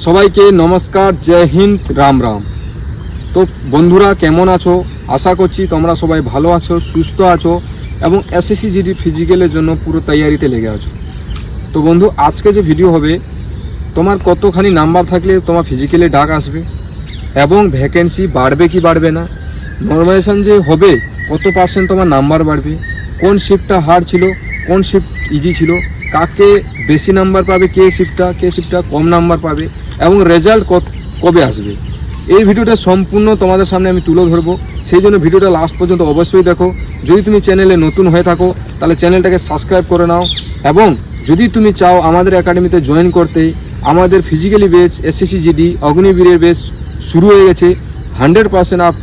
সবাইকে নমস্কার, জয় হিন্দ, রাম রাম। তো বন্ধুরা কেমন আছো? আশা করছি তোমরা সবাই ভালো আছো, সুস্থ আছো এবং এসএসসি জিডি ফিজিক্যালের জন্য পুরো তৈয়ারিতে লেগে আছো। তো বন্ধু, আজকে যে ভিডিও হবে, তোমার কতখানি নাম্বার থাকলে তোমার ফিজিক্যালে ডাক আসবে এবং ভ্যাকেন্সি বাড়বে কি বাড়বে না, নর্মালাইজেশন যে হবে কত পার্সেন্ট তোমার নাম্বার বাড়বে, কোন শিফটটা হার্ড ছিল, কোন শিফট ইজি ছিল, কাকে বেশি নাম্বার পাবে, কে শিফটটা কম নাম্বার পাবে এবং রেজাল্ট কবে আসবে, এই ভিডিওটা সম্পূর্ণ তোমাদের সামনে আমি তুলে ধরবো। সেই জন্য ভিডিওটা লাস্ট পর্যন্ত অবশ্যই দেখো। যদি তুমি চ্যানেলে নতুন হয়ে থাকো তাহলে চ্যানেলটাকে সাবস্ক্রাইব করে নাও এবং যদি তুমি চাও আমাদের একাডেমিতে জয়েন করতে, আমাদের ফিজিক্যালি বেচ এসএসসি জিডি অগ্নিবীরের বেচ শুরু হয়ে গেছে। 100% আপ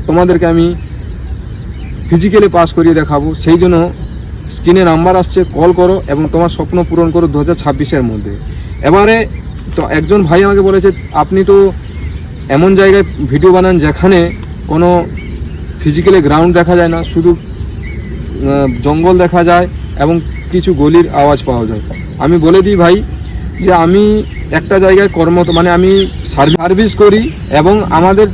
তোমাদেরকে আমি ফিজিক্যালি পাস করিয়ে দেখাবো। সেই জন্য স্ক্রিনে নাম্বার আসছে, কল করো এবং তোমার স্বপ্ন পূরণ করো 2026-এর মধ্যে। এবারে তো একজন ভাই আমাকে বলেছে, আপনি তো এমন জায়গায় ভিডিও বানান যেখানে কোনো ফিজিক্যালি গ্রাউন্ড দেখা যায় না, শুধু জঙ্গল দেখা যায় এবং কিছু গলির আওয়াজ পাওয়া যায়। আমি বলে দিই ভাই যে আমি একটা জায়গায় কর্মরত, মানে আমি সার্ভিস করি এবং আমাদের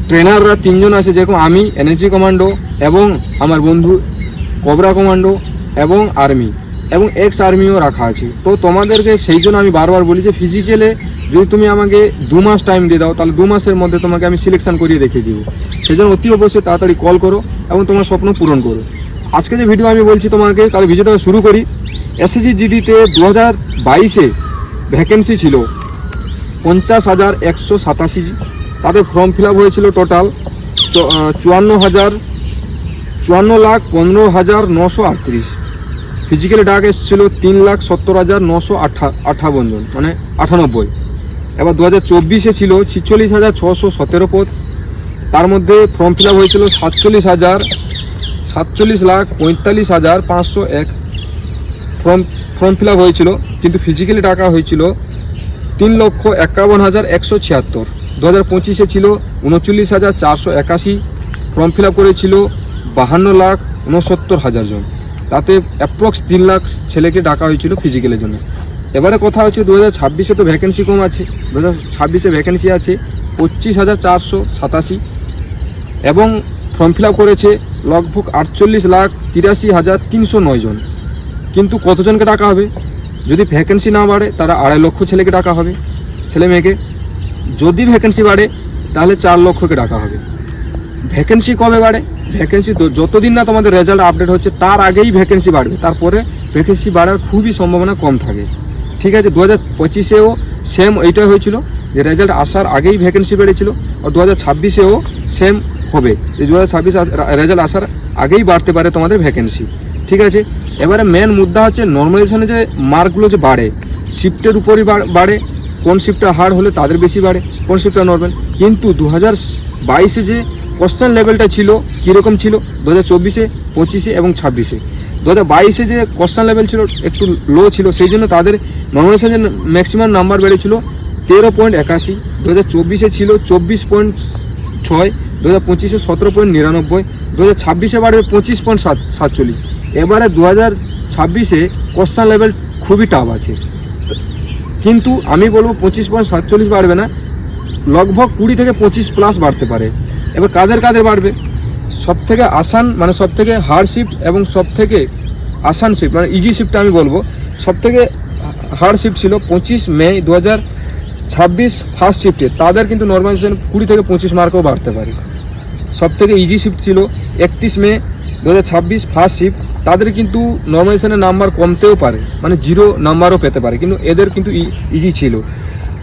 ট্রেনাররা 3 জন আছে, যেরকম আমি এনএসজি কমান্ডো এবং আমার বন্ধু কোবরা কমান্ডো এবং আর্মি এবং এক্স আর্মিও রাখা আছে। তো তোমাদেরকে সেই জন্য আমি বারবার বলি যে ফিজিক্যালে যদি তুমি আমাকে 2 মাস টাইম দিয়ে দাও তাহলে 2 মাসের মধ্যে তোমাকে আমি সিলেকশন করিয়ে দেখিয়ে দিব। সেই জন্য অতি অবশ্যই তাড়াতাড়ি কল করো এবং তোমার স্বপ্ন পূরণ করো। আজকে যে ভিডিও আমি বলছি তোমাকে, তাহলে ভিডিওটা শুরু করি। এসএসসি জিডিতে 2022-এ ভ্যাকেন্সি ছিল 50,187। তাদের ফর্ম ফিল আপ হয়েছিল টোটাল 54,15,938। ফিজিক্যালি ডাক এসেছিল 3,70,958 জন, মানে 98। এবার 2024-এ ছিল 46,617 পদ। তার মধ্যে ফর্ম ফিল আপ হয়েছিল 47,45,501 ফর্ম ফিল আপ হয়েছিল, কিন্তু ফিজিক্যালি ডাকা হয়েছিল 3,51,176। 2025-এ ছিল 39,481। ফর্ম ফিল আপ করেছিল 52,69,000 জন। তাতে অ্যাপ্রক্স 3 লাখ ছেলেকে ডাকা হয়েছিল ফিজিক্যালের জন্য। এবারে কথা হচ্ছে 2026-এ তো ভ্যাকেন্সি কম আছে। 2026-এ ভ্যাকেন্সি আছে 25,487 এবং ফর্ম ফিল আপ করেছে লগভগ 48,83,309 জন। কিন্তু কতজনকে ডাকা হবে? যদি ভ্যাকেন্সি না বাড়ে তারা 2.5 লক্ষ ছেলেকে ডাকা হবে, ছেলে মেয়েকে। যদি ভ্যাকেন্সি বাড়ে তাহলে 4 লক্ষকে ডাকা হবে। ভ্যাকেন্সি কবে বাড়ে? ভ্যাকেন্সি যতদিন না তোমাদের রেজাল্ট আপডেট হচ্ছে তার আগেই ভ্যাকেন্সি বাড়বে, তারপরে ভ্যাকেন্সি বাড়ার খুবই সম্ভাবনা কম থাকে। ঠিক আছে, 2025-এও সেম এইটাই হয়েছিল যে রেজাল্ট আসার আগেই ভ্যাকেন্সি বেড়েছিল, আর 2026-এও সেম হবে যে 2026 রেজাল্ট আসার আগেই বাড়তে পারে তোমাদের ভ্যাকেন্সি। ঠিক আছে, এবারে মেন মুদ্রা হচ্ছে নর্মালাইজেশনে যে মার্কগুলো যে বাড়ে, শিফটের উপরই বাড়ে। কোন শিফটটা হার্ড হলে তাদের বেশি বাড়ে, কোন শিফটটা নর্মাল। কিন্তু 2022-এ যে কোশ্চেন লেভেলটা ছিল কীরকম ছিল 2024-এ, 25-এ এবং 26-এ। 2022-এ যে কোশ্চেন লেভেল ছিল একটু লো ছিল, সেই জন্য তাদের নর্মালাইজেশনের ম্যাক্সিমাম নাম্বার বেড়েছিল 13.81। 2024-এ ছিল 24.6। 2025-এ 17.99। 2026-এ বাড়বে 25.47। এবারে 2026-এ কোশ্চেন লেভেল খুবই টাফ আছে, কিন্তু আমি বলবো 25.47 বাড়বে না, লগভগ 20 থেকে 25 প্লাস বাড়তে পারে। এবার কাদের বাড়বে? সব থেকে আসান, মানে সব থেকে হার্ড শিফট এবং সব থেকে আসান শিফট, মানে ইজি শিফটটা আমি বলবো। সব থেকে হার্ড শিফট ছিল 25 মে 2026 ফার্স্ট শিফটে, তাদের কিন্তু নর্মালাইজেশন 20 থেকে 25 মার্কও বাড়তে পারে। সব থেকে ইজি শিফট ছিল 31 মে 2026 ফার্স্ট শিফট, তাদের কিন্তু নর্মালাইজেশনের নাম্বার কমতেও পারে, মানে 0 নাম্বারও পেতে পারে, কিন্তু এদের কিন্তু ইজি ছিল।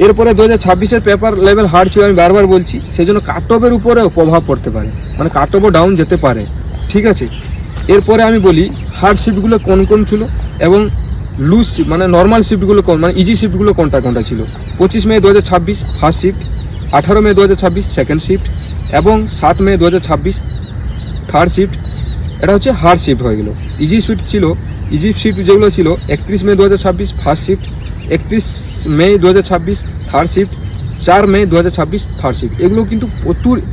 এরপরে 2026-এর পেপার লেভেল হার্ড ছিল, আমি বারবার বলছি, সেই জন্য কাট অফের উপরেও প্রভাব পড়তে পারে, মানে কাট অফও ডাউন যেতে পারে। ঠিক আছে, এরপরে আমি বলি হার্ড শিফটগুলো কোন কোন ছিল এবং লুজ শিফট, মানে নর্মাল শিফটগুলো কোন, মানে ইজি শিফটগুলো কোনটা ছিল। 25 মে 2026 ফার্স্ট শিফট, 18 মে 2026 সেকেন্ড শিফট এবং 7 মে 2026 থার্ড শিফট। এটা হচ্ছে হার্ড শিফট হয়ে গেল। ইজি শিফট যেগুলো ছিল 31 মে 2026 ফার্স্ট শিফট, 31 মে 2026 থার্ড শিফট, 4 মে 2026 থার্ড শিফট। এগুলো কিন্তু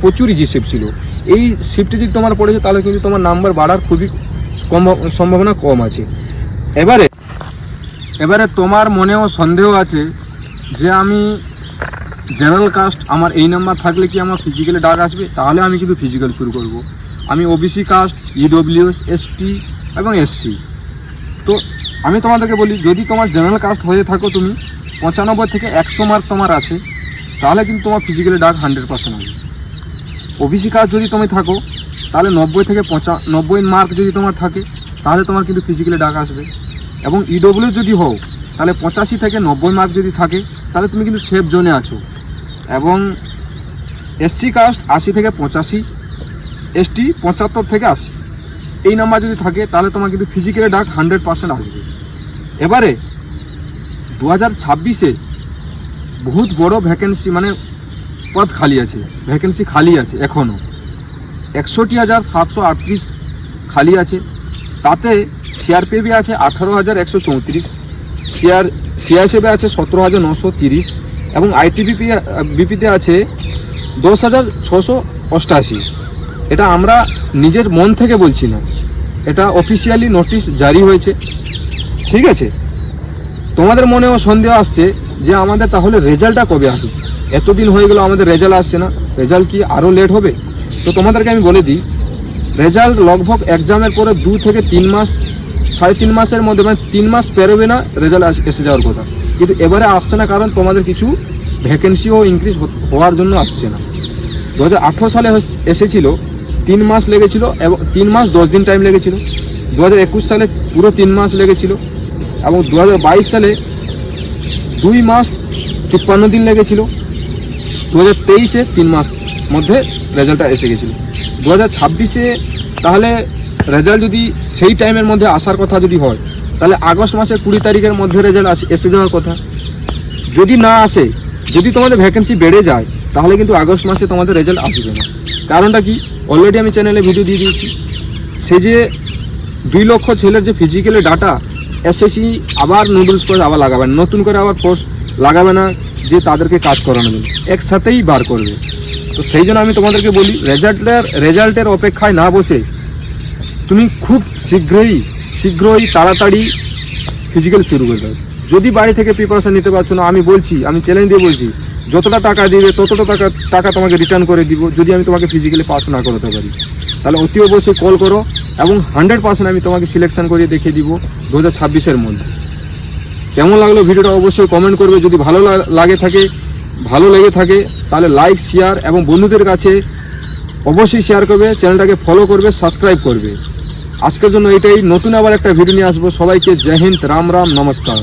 প্রচুর ইজি শিফট ছিল। এই শিফটে যদি তোমার পড়েছে তাহলে কিন্তু তোমার নাম্বার বাড়ার খুবই সম্ভাবনা কম আছে। এবারে তোমার মনেও সন্দেহ আছে যে আমি জেনারেল কাস্ট, আমার এই নাম্বার থাকলে কি আমার ফিজিক্যালে ডাক আসবে, তাহলে আমি কিন্তু ফিজিক্যাল শুরু করব। আমি ওবিসি কাস্ট, ইডব্লিউএস, এসটি এবং এসসি। তো আমি তোমাদেরকে বলি, যদি তোমার জেনারেল কাস্ট হয়ে থাকো, তুমি 95 থেকে 100 মার্ক তোমার আছে, তাহলে কিন্তু তোমার ফিজিক্যালি ডাক 100% আসবে। ওবিসি কাস্ট যদি তুমি থাকো, তাহলে 90 থেকে 95 মার্ক যদি তোমার থাকে, তাহলে তোমার কিন্তু ফিজিক্যালি ডাক আসবে। এবং ইডব্লিউ যদি হও, তাহলে 85 থেকে 90 মার্ক যদি থাকে, তাহলে তুমি কিন্তু সেফ জোনে আছো। এবং এসসি কাস্ট 80 থেকে 85, এসটি 75 থেকে 80, এই নাম্বার যদি থাকে, তাহলে তোমার কিন্তু ফিজিক্যালি ডাক 100% আসবে। এবারে 2026-এ বহুত বড় ভ্যাকেন্সি, মানে পদ খালি আছে, ভ্যাকেন্সি খালি আছে এখনও 61,738 খালি আছে। তাতে সিআরপিএফে আছে 18,134, সিআইএসএফে আছে 17,930 এবং বিপিতে আছে 10,688। এটা আমরা নিজের মন থেকে বলছি না, এটা অফিসিয়ালি নোটিশ জারি হয়েছে। ঠিক আছে, তোমাদের মনেও সন্দেহ আসছে যে আমাদের তাহলে রেজাল্টটা কবে আসবে, এতদিন হয়ে গেল আমাদের রেজাল্ট আসছে না, রেজাল্ট কি আরও লেট হবে? তো তোমাদেরকে আমি বলে দিই, রেজাল্ট লগভগ এক্সামের পরে 2 থেকে 3 মাস, 3.5 মাসের মধ্যে, মানে 3 মাস পেরোবে না রেজাল্ট এসে যাওয়ার কথা, কিন্তু এবারে আসছে না, কারণ তোমাদের কিছু ভ্যাকেন্সিও ইনক্রিজ হওয়ার জন্য আসছে না। 2018 সালে এসেছিল, 3 মাস লেগেছিল এবং 3 মাস 10 দিন টাইম লেগেছিল। 2021 সালে পুরো 3 মাস লেগেছিল এবং 2022 সালে 2 মাস 53 দিন লেগেছিল। 2023-এ 3 মাস মধ্যে রেজাল্টটা এসে গেছিলো। 2026-এ তাহলে রেজাল্ট যদি সেই টাইমের মধ্যে আসার কথা যদি হয়, তাহলে আগস্ট মাসের 20 তারিখের মধ্যে রেজাল্ট এসে যাওয়ার কথা। যদি না আসে, যদি তোমাদের ভ্যাকেন্সি বেড়ে যায়, তাহলে কিন্তু আগস্ট মাসে তোমাদের রেজাল্ট আসবে না। কারণটা কি, অলরেডি আমি চ্যানেলে ভিডিও দিয়ে দিয়েছি। সে যে 2 লক্ষ ছেলের যে ফিজিক্যালি ডাটা, এসএসসি আবার নুডলস করে আবার লাগাবে না, নতুন করে আবার পোস্ট লাগাবে না যে তাদেরকে কাজ করানোর জন্য, একসাথেই বার করবে। তো সেই জন্য আমি তোমাদেরকে বলি, রেজাল্টের অপেক্ষায় না বসে তুমি খুব শীঘ্রই তাড়াতাড়ি ফিজিক্যাল শুরু করে দাও। যদি বাড়ি থেকে প্রিপারেশন নিতে পারছো না, আমি চ্যালেঞ্জ দিয়ে বলছি, যতটা টাকা দিবে ততটা টাকা তোমাকে রিটার্ন করে দিব, যদি আমি তোমাকে ফিজিক্যালি পাস না করাতে পারি। তাহলে অতি অবশ্যই কল করো এবং 100% আমি তোমাকে সিলেকশন করিয়ে দেখিয়ে দিব 2026-এর মধ্যে। কেমন লাগলো ভিডিওটা অবশ্যই কমেন্ট করবে। যদি ভালো লেগে থাকে তাহলে লাইক, শেয়ার এবং বন্ধুদের কাছে অবশ্যই শেয়ার করবে, চ্যানেলটাকে ফলো করবে, সাবস্ক্রাইব করবে। আজকের জন্য এটাই, নতুন আবার একটা ভিডিও নিয়ে আসবো। সবাইকে জয় হিন্দ, রাম রাম, নমস্কার।